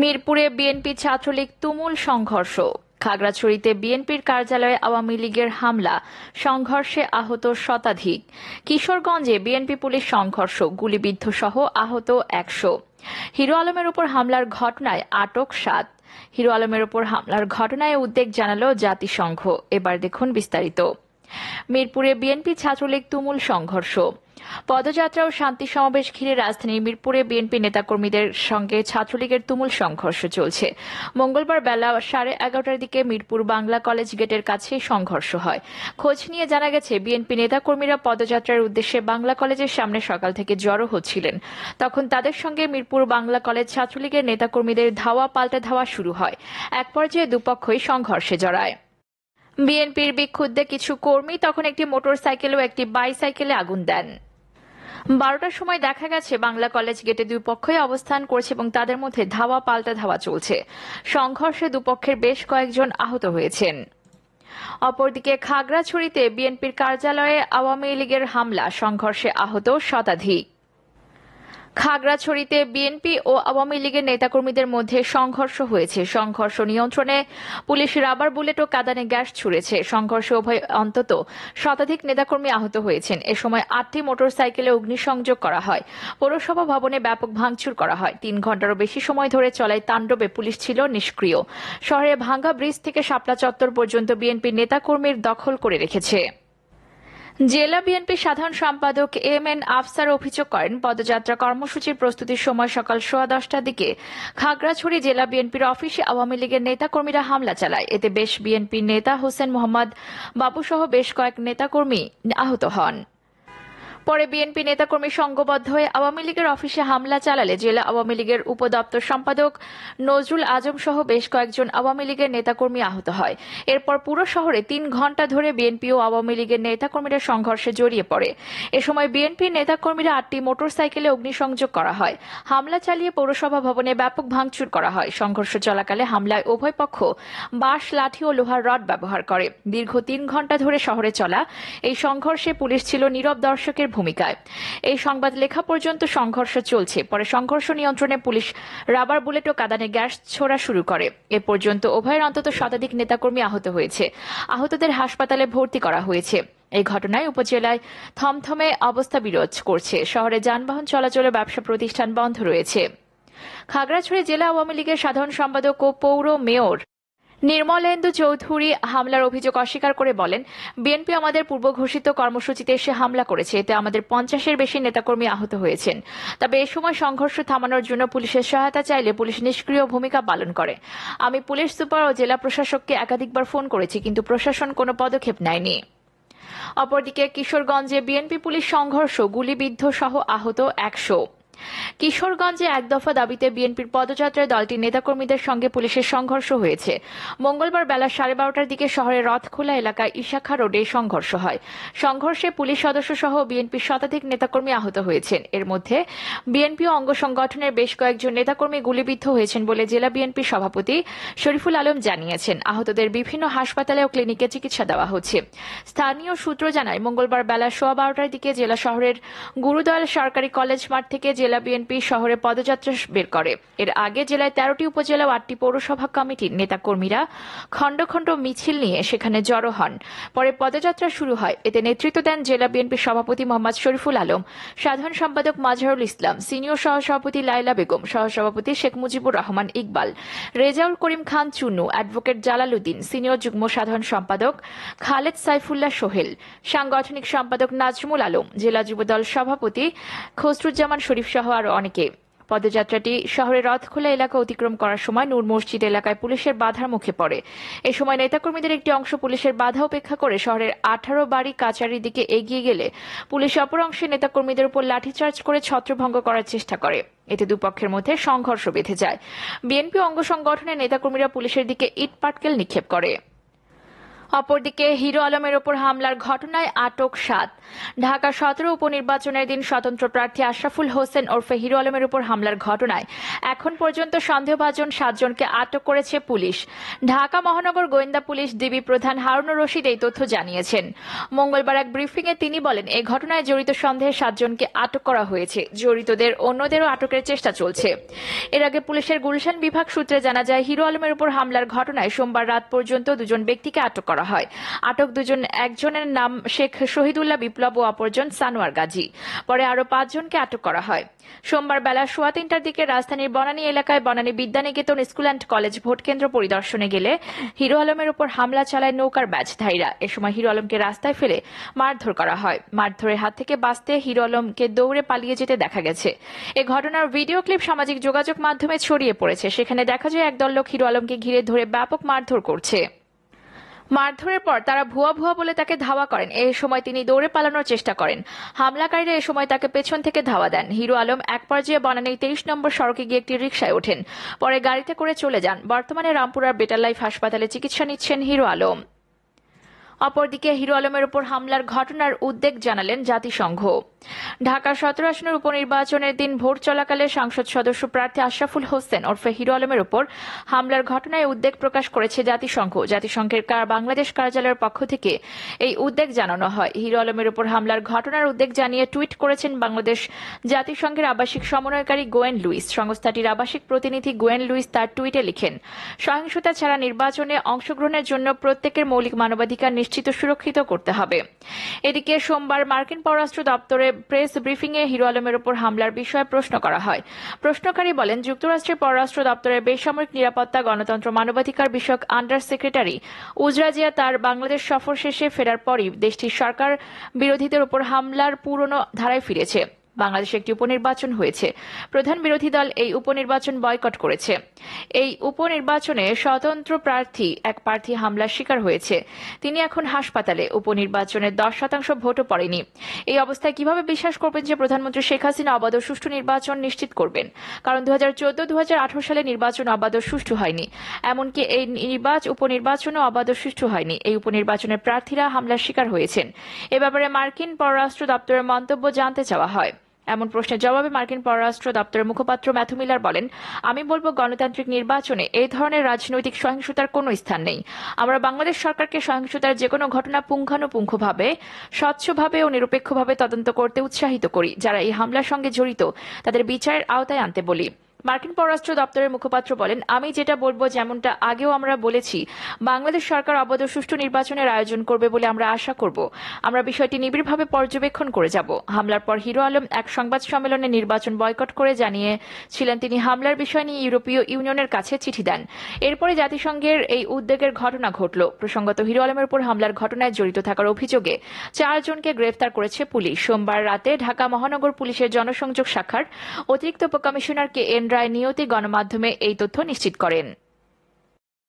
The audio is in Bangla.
মিরপুরে বিএনপি ছাত্রলীগ তুমুল সংঘর্ষ। খাগড়াছড়িতে বিএনপির কার্যালয়ে আওয়ামী লীগের হামলা, সংঘর্ষে আহত শতাধিক। কিশোরগঞ্জে বিএনপি পুলিশ সংঘর্ষ, গুলিবিদ্ধ সহ আহত 100। হিরো আলমের উপর হামলার ঘটনায় আটক 7। হিরো আলমের উপর হামলার ঘটনায় উদ্বেগ জানালো জাতিসংঘ। এবার দেখুন বিস্তারিত। মিরপুরে বিএনপি ছাত্রলীগ তুমুল সংঘর্ষ। পদযাত্রা ও শান্তি সমাবেশ ঘিরে রাজধানীর মিরপুরে বিএনপি নেতাকর্মীদের সঙ্গে ছাত্রলীগের তুমুল সংঘর্ষ চলছে। মঙ্গলবার বেলা 11:30টার দিকে মিরপুর বাংলা কলেজ গেটের কাছে সংঘর্ষ হয়। খোঁজ নিয়ে জানা গেছে, বিএনপি নেতাকর্মীরা পদযাত্রার উদ্দেশ্যে বাংলা কলেজের সামনে সকাল থেকে জড়ো হচ্ছিলেন। তখন তাদের সঙ্গে মিরপুর বাংলা কলেজ ছাত্রলীগের নেতাকর্মীদের ধাওয়া পাল্টা ধাওয়া শুরু হয়। এক পর্যায়ে দুপক্ষই সংঘর্ষে জড়ায়। বিএনপির বিক্ষুব্ধ কিছু কর্মী তখন একটি মোটরসাইকেল ও একটি বাইসাইকেলে আগুন দেন। 12টার সময় দেখা গেছে, বাংলা কলেজ গেটে দুই পক্ষই অবস্থান করছে এবং তাদের মধ্যে ধাওয়া পাল্টা ধাওয়া চলছে। সংঘর্ষে দুপক্ষের বেশ কয়েকজন আহত হয়েছেন। অপরদিকে খাগড়াছড়িতে বিএনপির কার্যালয়ে আওয়ামী লীগের হামলা, সংঘর্ষে আহত শতাধিক। খাগড়াছড়িতে বিএনপি ও আওয়ামী লীগের নেতাকর্মীদের মধ্যে সংঘর্ষ হয়েছে। সংঘর্ষ নিয়ন্ত্রণে পুলিশ রাবার বুলেট ও কাঁদানে গ্যাস ছুড়েছে। সংঘর্ষে উভয় অন্তত শতাধিক নেতাকর্মী আহত হয়েছেন। এ সময় 8টি মোটরসাইকেলে অগ্নিসংযোগ করা হয়। পৌরসভা ভবনে ব্যাপক ভাঙচুর করা হয়। 3 ঘণ্টারও বেশি সময় ধরে চলায় তাণ্ডবে পুলিশ ছিল নিষ্ক্রিয়। শহরের ভাঙ্গা ব্রিজ থেকে শাপলা চত্বর পর্যন্ত বিএনপির নেতাকর্মীর দখল করে রেখেছে। জেলা বিএনপির সাধারণ সম্পাদক এম.এন. আফসার অভিযোগ করেন, পদযাত্রা কর্মসূচির প্রস্তুতির সময় সকাল 10:15টার দিকে খাগড়াছড়ি জেলা বিএনপির অফিসে আওয়ামী লীগের নেতাকর্মীরা হামলা চালায়। এতে বেশ বিএনপির নেতা হোসেন মোহাম্মদ বাবুসহ বেশ কয়েক নেতাকর্মী আহত হন। পরে বিএনপি নেতাকর্মী সংঘবদ্ধ হয়ে আওয়ামী লীগের অফিসে হামলা চালালে জেলা আওয়ামী লীগের উপদপ্তর সম্পাদক নজরুল আজম সহ বেশ কয়েকজন আওয়ামী লীগের নেতাকর্মী আহত হয়। এরপর পুরো শহরে 3 ঘণ্টা ধরে বিএনপি ও আওয়ামী লীগের নেতাকর্মীরা সংঘর্ষে জড়িয়ে পড়ে। এ সময় বিএনপির নেতাকর্মীরা 8টি মোটরসাইকেলে অগ্নিসংযোগ করা হয়। হামলা চালিয়ে পৌরসভা ভবনে ব্যাপক ভাঙচুর করা হয়। সংঘর্ষ চলাকালে হামলায় উভয় পক্ষ বাঁশ, লাঠি ও লোহার রড ব্যবহার করে। দীর্ঘ 3 ঘণ্টা ধরে শহরে চলা এই সংঘর্ষে পুলিশ ছিল নীরব দর্শকের ভূমিকায়। এই সংবাদ লেখা পর্যন্ত সংঘর্ষ চলছে। পরে সংঘর্ষ নিয়ন্ত্রণে পুলিশ রাবার বুলেট ও কাঁদানে গ্যাস ছোড়া শুরু করে। এ পর্যন্ত উভয়ের অন্তত শতাধিক নেতাকর্মী আহত হয়েছে। আহতদের হাসপাতালে ভর্তি করা হয়েছে। এই ঘটনায় উপজেলায় থমথমে অবস্থা বিরাজ করছে। শহরে যানবাহন চলাচল ও ব্যবসা প্রতিষ্ঠান বন্ধ রয়েছে। খাগড়াছড়ি জেলা আওয়ামী লীগের সাধারণ সম্পাদক ও পৌর মেয়র নির্মলেন্দু চৌধুরী হামলার অভিযোগ অস্বীকার করে বলেন, বিএনপি আমাদের পূর্ব ঘোষিত কর্মসূচিতে এসে হামলা করেছে। এতে আমাদের 50-এর বেশি নেতাকর্মী আহত হয়েছেন। তবে এ সময় সংঘর্ষ থামানোর জন্য পুলিশের সহায়তা চাইলে পুলিশ নিষ্ক্রিয় ভূমিকা পালন করে। আমি পুলিশ সুপার ও জেলা প্রশাসককে একাধিকবার ফোন করেছি, কিন্তু প্রশাসন কোনো পদক্ষেপ নেয়নি। অপরদিকে কিশোরগঞ্জে বিএনপি পুলিশ সংঘর্ষ, গুলিবিদ্ধ সহ আহত 100। কিশোরগঞ্জে এক দফা দাবিতে বিএনপির পদযাত্রায় দলটির নেতাকর্মীদের সঙ্গে পুলিশের সংঘর্ষ হয়েছে। মঙ্গলবার বেলা 12:30টার দিকে শহরের রথখোলা এলাকায় ইশাখা রোডে সংঘর্ষ হয়। সংঘর্ষে পুলিশ সদস্য সহ বিএনপির শতাধিক নেতাকর্মী আহত হয়েছেন। এর মধ্যে বিএনপি ও অঙ্গ সংগঠনের বেশ কয়েকজন নেতাকর্মী গুলিবিদ্ধ হয়েছেন বলে জেলা বিএনপির সভাপতি শরীফুল আলম জানিয়েছেন। আহতদের বিভিন্ন হাসপাতালে ও ক্লিনিকে চিকিৎসা দেওয়া হচ্ছে। স্থানীয় সূত্র জানায়, মঙ্গলবার বেলা 12:15টার দিকে জেলা শহরের গুরুদয়াল সরকারি কলেজ মাঠ থেকে জেলা বিএনপি শহরে পদযাত্রা বের করে। এর আগে জেলায় 13টি উপজেলা ও 8টি পৌরসভা কমিটির নেতাকর্মীরা খণ্ড খণ্ড মিছিল নিয়ে সেখানে জড়ো হন। পরে পদযাত্রা শুরু হয়। এতে নেতৃত্ব দেন জেলা বিএনপির সভাপতি মোহাম্মদ শরীফুল আলম, সাধারণ সম্পাদক মাজহারুল ইসলাম, সিনিয়র সহসভাপতি লাইলা বেগম, সহসভাপতি Sheikh Mujibur Rahman Iqbal, Rezaul Karim Khan Chunnu, advocate Jalaluddin, senior যুগ্ম সাধারণ সম্পাদক খালেদ সাইফুল্লাহ সোহেল, সাংগঠনিক সম্পাদক নাজমুল আলম, জেলা যুবদল সভাপতি খসরুজ্জামান শরীফ সহ আরো অনেকে। পদযাত্রাটি শহরের রথখোলা এলাকা অতিক্রম করার সময় নূর মসজিদ এলাকায় পুলিশের বাধার মুখে পড়ে। এ সময় নেতাকর্মীদের একটি অংশ পুলিশের বাধা উপেক্ষা করে শহরের 18 বাড়ি কাচারির দিকে এগিয়ে গেলে পুলিশ অপর অংশে নেতাকর্মীদের উপর লাঠিচার্জ করে ছত্রভঙ্গ করার চেষ্টা করে। এতে দুপক্ষের মধ্যে সংঘর্ষ বেঁধে যায়। বিএনপি অঙ্গ সংগঠনের নেতাকর্মীরা পুলিশের দিকে ইট পাটকেল নিক্ষেপ করে। অপরদিকে হিরো আলমের ওপর হামলার ঘটনায় আটক 7। ঢাকা 17 উপনির্বাচনের দিন স্বতন্ত্র প্রার্থী আশরাফুল হোসেন ওরফে হিরো আলমের উপর হামলার ঘটনায় এখন পর্যন্ত সন্দেহভাজন 7 জনকে আটক করেছে পুলিশ। ঢাকা মহানগর গোয়েন্দা পুলিশ ডিবি প্রধান হারুনুর রশিদ এই তথ্য জানিয়েছেন। মঙ্গলবার এক ব্রিফিংয়ে তিনি বলেন, এই ঘটনায় জড়িত সন্দেহে 7 জনকে আটক করা হয়েছে। জড়িতদের অন্যদেরও আটকের চেষ্টা চলছে। এর আগে পুলিশের গুলশান বিভাগ সূত্রে জানা যায়, হিরো আলমের উপর হামলার ঘটনায় সোমবার রাত পর্যন্ত 2 জন ব্যক্তিকে আটক করা হয়। আটক 2 জন, একজনের নাম শেখ শহীদুল্লাহ বিপ্লব ও অপরজন সানোয়ার গাজী। পরে আরো 5 জনকে আটক করা হয়। সোমবার বেলা 3:15টার দিকে রাজধানীর বনানী এলাকায় Banani Vidyaniketan school and college vote কেন্দ্র পরিদর্শনে গেলে হিরো আলমের উপর হামলা চালায় নৌকার ব্যাচধারীরা। এ সময় হিরো আলমকে রাস্তায় ফেলে মারধর করা হয়। মারধরের হাত থেকে বাঁচতে হিরো আলমকে দৌড়ে পালিয়ে যেতে দেখা গেছে। এ ঘটনার ভিডিও ক্লিপ সামাজিক যোগাযোগ মাধ্যমে ছড়িয়ে পড়েছে। সেখানে দেখা যায় একদল লোক হিরো আলমকে ঘিরে ধরে ব্যাপক মারধর করছে। মারধরের পর তারা ভুয়া ভুয়া বলে তাকে ধাওয়া করেন। এই সময় তিনি দৌড়ে পালানোর চেষ্টা করেন। হামলাকারীরা এ সময় তাকে পেছন থেকে ধাওয়া দেন। হিরো আলম এক পর্যায়ে বনানীর 23 নম্বর সড়কে গিয়ে একটি রিকশায় ওঠেন। পরে গাড়িতে করে চলে যান। বর্তমানে রামপুরার বেটার লাইফ হাসপাতালে চিকিৎসা নিচ্ছেন হিরো আলম। অপরদিকে হিরো আলমের উপর হামলার ঘটনার উদ্বেগ জানালেন জাতিসংঘ। ঢাকা 17 আসনের উপনির্বাচনের দিন ভোট চলাকালে সংসদ সদস্য প্রার্থী আশরাফুল হোসেন ওরফে হিরো আলমের উপর হামলার ঘটনায় উদ্বেগ প্রকাশ করেছে জাতিসংঘ। জাতিসংঘের বাংলাদেশ কার্যালয়ের পক্ষ থেকে এই উদ্বেগ জানানো হয়। হিরো আলমের উপর হামলার ঘটনার উদ্বেগ জানিয়ে টুইট করেছেন বাংলাদেশ জাতিসংঘের আবাসিক সমন্বয়কারী গোয়েন লুইস। সংস্থাটির আবাসিক প্রতিনিধি গোয়েন লুইস তার টুইটে লিখেন, সহিংসতা ছাড়া নির্বাচনে অংশগ্রহণের জন্য প্রত্যেকের মৌলিক মানবাধিকার নিশ্চিত সুরক্ষিত করতে হবে। এদিকে সোমবার মার্কিন পররাষ্ট্র দপ্তরে প্রেস ব্রিফিংয়ে হিরো আলমের উপর হামলার বিষয়ে প্রশ্ন করা হয়। প্রশ্নকারী বলেন, যুক্তরাষ্ট্রের পররাষ্ট্র দপ্তরের বেসামরিক নিরাপত্তা, গণতন্ত্র, মানবাধিকার বিষয়ক আন্ডার সেক্রেটারি উজরা জিয়া তার বাংলাদেশ সফর শেষে ফেরার পরই দেশটির সরকার বিরোধীদের উপর হামলার পুরনো ধারায় ফিরেছে। বাংলাদেশে একটি উপনির্বাচন হয়েছে। প্রধান বিরোধী দল এই উপনির্বাচন বয়কট করেছে। এই উপনির্বাচনে স্বতন্ত্র এক প্রার্থী হামলার শিকার হয়েছে। তিনি এখন হাসপাতালে। উপনির্বাচনের 10% ভোটও পড়েনি। এই অবস্থায় কিভাবে বিশ্বাস করবেন যে প্রধানমন্ত্রী শেখ হাসিনা অবাধ ও সুষ্ঠু নির্বাচন নিশ্চিত করবেন? কারণ 2014-2018 সালে নির্বাচন অবাধ ও সুষ্ঠু হয়নি। এমনকি এই উপনির্বাচনও অবাধ ও সুষ্ঠু হয়নি। এই উপনির্বাচনের প্রার্থীরা হামলার শিকার হয়েছেন। এ ব্যাপারে মার্কিন পররাষ্ট্র দপ্তরের মন্তব্য জানতে চাওয়া হয়। এমন প্রশ্নের জবাবে মার্কিন পররাষ্ট্র দপ্তরের মুখপাত্র ম্যাথু মিলার বলেন, আমি বলবো, গণতান্ত্রিক নির্বাচনে এই ধরনের রাজনৈতিক সহিংসতার কোনো স্থান নেই। আমরা বাংলাদেশ সরকারকে সহিংসতার যেকোনো ঘটনা পুঙ্খানুপুঙ্খভাবে, স্বচ্ছভাবে ও নিরপেক্ষভাবে তদন্ত করতে উৎসাহিত করি। যারা এই হামলার সঙ্গে জড়িত তাদের বিচারের আওতায় আনতে বলি। মার্কিন পররাষ্ট্র দপ্তরের মুখপাত্র বলেন, আমি যেটা বলবো, যেমনটা আগেও আমরা বলেছি, বাংলাদেশ সরকার অবাধ ও সুষ্ঠু নির্বাচনের আয়োজন করবে বলে আমরা আশা করব। আমরা বিষয়টি নিবিড়ভাবে পর্যবেক্ষণ করে যাব। হামলার পর হিরো আলম এক সংবাদ সম্মেলনে নির্বাচন বয়কট করে জানিয়েছিলেন তিনি হামলার বিষয় নিয়ে ইউরোপীয় ইউনিয়নের কাছে চিঠি দেন। এরপরে জাতিসংঘের এই উদ্বেগের ঘটনা ঘটল। প্রসঙ্গত, হিরো আলমের উপর হামলার ঘটনায় জড়িত থাকার অভিযোগে 4 জনকে গ্রেফতার করেছে পুলিশ। সোমবার রাতে ঢাকা মহানগর পুলিশের জনসংযোগ শাখার অতিরিক্ত উপকমিশনার কে এন রায় নিয়তি গণমাধ্যমে এই তথ্য নিশ্চিত করেন।